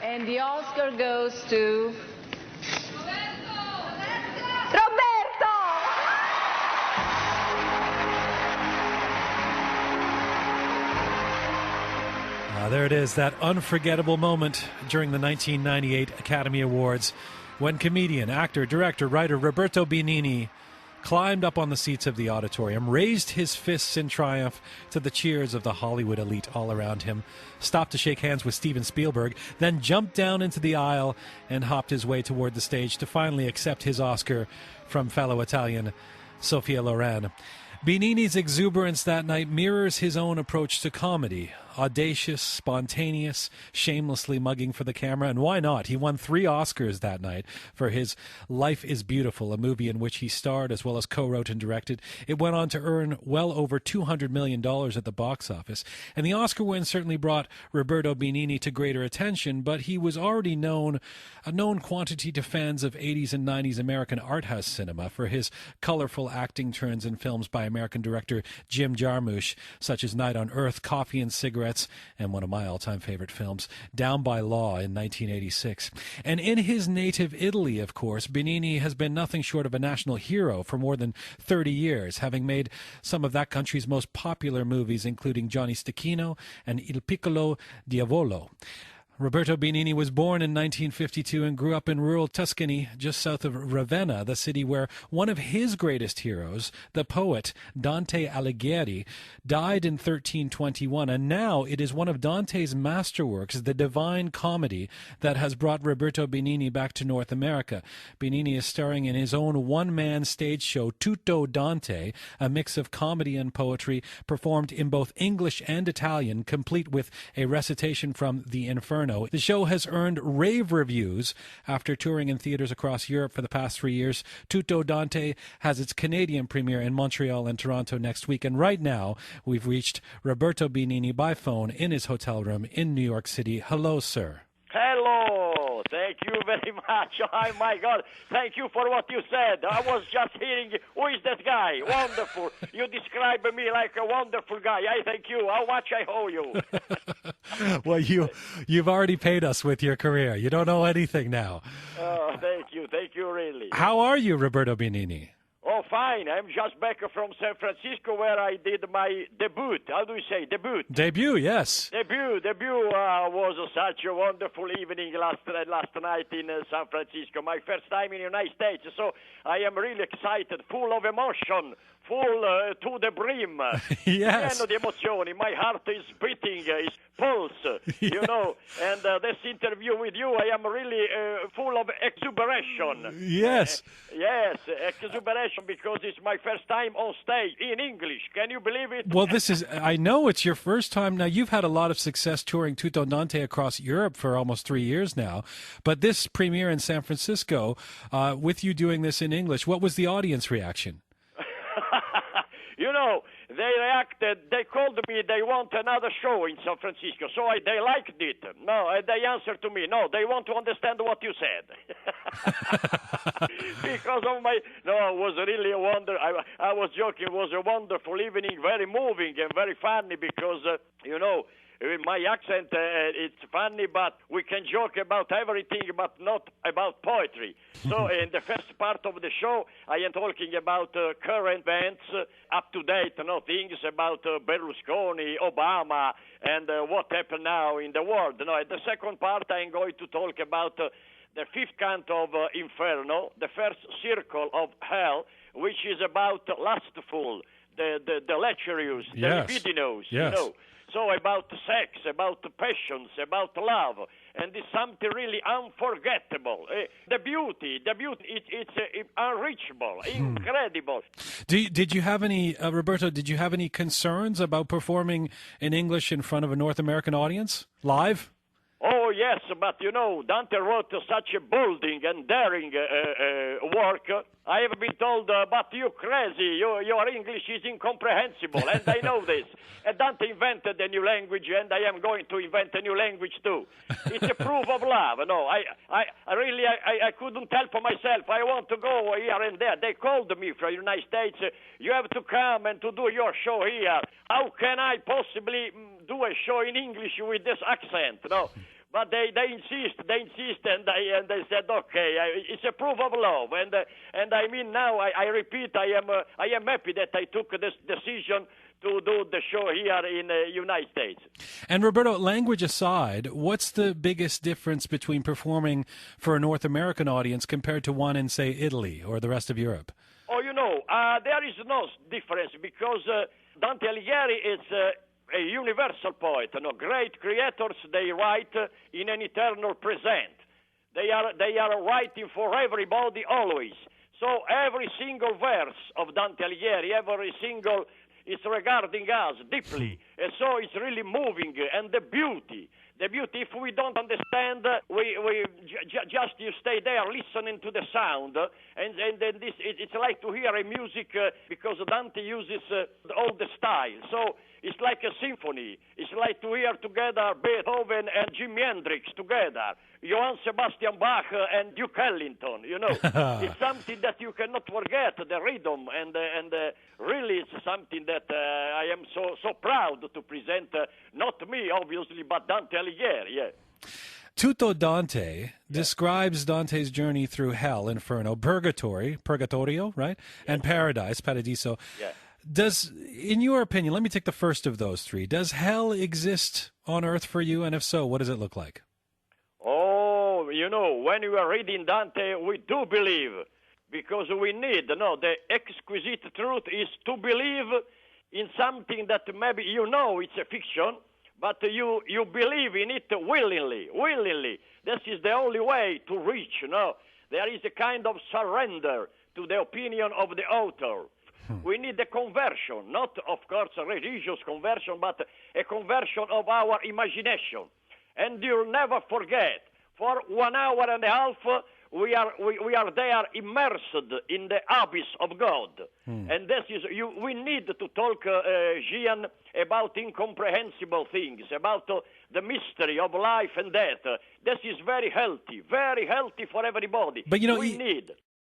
And the Oscar goes to... Roberto! There it is, that unforgettable moment during the 1998 Academy Awards when comedian, actor, director, writer Roberto Benigni climbed up on the seats of the auditorium, raised his fists in triumph to the cheers of the Hollywood elite all around him, stopped to shake hands with Steven Spielberg, then jumped down into the aisle and hopped his way toward the stage to finally accept his Oscar from fellow Italian Sophia Loren. Benigni's exuberance that night mirrors his own approach to comedy. Audacious, spontaneous, shamelessly mugging for the camera, and why not? He won 3 Oscars that night for his Life is Beautiful, a movie in which he starred as well as co-wrote and directed. It went on to earn well over $200 million at the box office, and the Oscar win certainly brought Roberto Benigni to greater attention, but he was already a known quantity to fans of 80s and 90s American art house cinema for his colorful acting turns in films by American director Jim Jarmusch, such as Night on Earth, Coffee and Cigarettes, and one of my all-time favorite films, Down by Law in 1986. And in his native Italy, of course, Benigni has been nothing short of a national hero for more than 30 years, having made some of that country's most popular movies, including Johnny Stecchino and Il Piccolo Diavolo. Roberto Benigni was born in 1952 and grew up in rural Tuscany, just south of Ravenna, the city where one of his greatest heroes, the poet Dante Alighieri, died in 1321. And now it is one of Dante's masterworks, the Divine Comedy, that has brought Roberto Benigni back to North America. Benigni is starring in his own one-man stage show, Tutto Dante, a mix of comedy and poetry, performed in both English and Italian, complete with a recitation from the Inferno. The show has earned rave reviews after touring in theaters across Europe for the past 3 years. Tutto Dante has its Canadian premiere in Montreal and Toronto next week. And right now, we've reached Roberto Benigni by phone in his hotel room in New York City. Hello, sir. Hello. Thank you very much. Oh, my God. Thank you for what you said. I was just hearing, who is that guy? Wonderful. You describe me like a wonderful guy. I thank you. How much I owe you? Well, you've already paid us with your career. You don't owe anything now. Oh, thank you. Thank you, really. How are you, Roberto Benigni? Oh, fine. I'm just back from San Francisco where I did my debut. How do you say? Debut, yes. Debut was such a wonderful evening last night in San Francisco. My first time in the United States. So I am really excited, full of emotion, full to the brim. Yes. Pieno di emozioni. My heart is beating, is pulse, you know. And this interview with you, I am really full of exuberation. Yes. Yes, exuberation, because it's my first time on stage in English. Can you believe it? Well, I know it's your first time. Now, you've had a lot of success touring Tutto Dante across Europe for almost 3 years now. But this premiere in San Francisco, with you doing this in English, what was the audience reaction? You know, they reacted, they called me, they want another show in San Francisco. So they liked it. No, they answered to me, no, they want to understand what you said. Because of it was really a wonder. I was joking, it was a wonderful evening, very moving and very funny because, you know, my accent, it's funny, but we can joke about everything, but not about poetry. So in the first part of the show, I am talking about current events, up-to-date things about Berlusconi, Obama, and what happened now in the world. In the second part, I'm going to talk about the fifth canto of Inferno, the first circle of hell, which is about lustful, the lecherous, the libidinous, you know. So about sex, about passions, about love, and it's something really unforgettable. The beauty, it's unreachable, incredible. Did you have any, Roberto, did you have any concerns about performing in English in front of a North American audience, live? Oh, yes, but, you know, Dante wrote such a bold and daring work. I have been told, but you crazy, your English is incomprehensible, and I know this. And Dante invented a new language, and I am going to invent a new language too. It's a proof of love. No, I couldn't help myself. I want to go here and there. They called me from the United States. You have to come and to do your show here. How can I possibly do a show in English with this accent? No. But they insist, and they said, okay, it's a proof of love, and I mean now I repeat, I am happy that I took this decision to do the show here in the United States. And Roberto, language aside, what's the biggest difference between performing for a North American audience compared to one in, say, Italy or the rest of Europe? Oh, there is no difference because Dante Alighieri is a universal poet. Great creators, they write in an eternal present. They are writing for everybody always. So every single verse of Dante Alighieri, every single is regarding us deeply. And so it's really moving. And the beauty, if we don't understand, just you stay there listening to the sound, and then it's like to hear a music because Dante uses all the styles. So it's like a symphony. It's like to hear together Beethoven and Jimi Hendrix together, Johann Sebastian Bach and Duke Ellington. It's something that you cannot forget, the rhythm, and really it's something that I am so proud to present. Not me, obviously, but Dante Alighieri. Yeah. Tutto Dante describes Dante's journey through hell, inferno, purgatorio, right, and paradise, paradiso. Yeah. Does, in your opinion, let me take the first of those three, does hell exist on earth for you, and if so, what does it look like? Oh, when you are reading Dante, we do believe, because we need, the exquisite truth is to believe in something that maybe it's a fiction, but you believe in it willingly. This is the only way to reach, There is a kind of surrender to the opinion of the author. We need a conversion, not, of course, a religious conversion, but a conversion of our imagination. And you'll never forget, for 1 hour and a half, we are there immersed in the abyss of God. And this is, we need to talk, Gian, about incomprehensible things, about the mystery of life and death. This is very healthy for everybody. But we need.